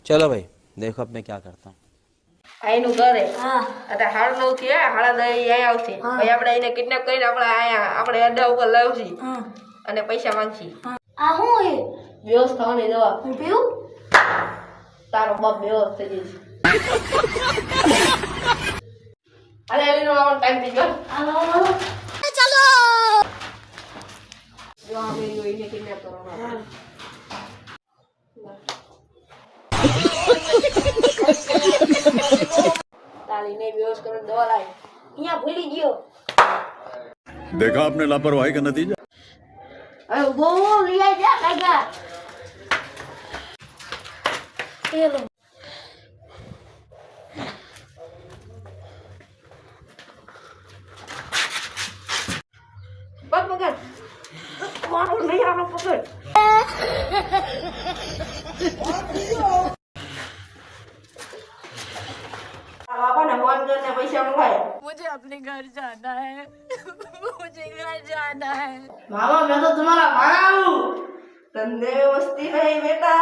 चलो भाई देखो अब मैं क्या करता हूँ। આઈનું ઘરે હા એટલે 9:30 થી 10:30 અહીંયા આવશે હા. પછી આપણે એને કિડનેપ કરીને આપણે અડ્ડા ઉપર લાવશી હા અને પૈસા માંગશી આ હું એ બેહોશ થવાની દવા હું પીવું તારો બાપ બેહોશ થઈ જશે અરે એનો આવવાનો ટાઈમ થઈ ગયો હાલો જો આપણે એને કિડનેપ કરવાનો તારીને બેહોશ કરીને દવા લાવી અહીંયા ભૂલી ગયો देखा आपने लापरवाही का नतीजा। હવે બહુ લઈ આવી જા કાકા એ લો પકડ મારું નહીં આનો પકડ બાપાને ફોન કરીને પૈસા મંગાય मुझे अपने घर जाना है मुझे घर जाना है मामा मैं तो तुम्हारा भाड़ा हूँ धंधे में मस्ती नहीं बेटा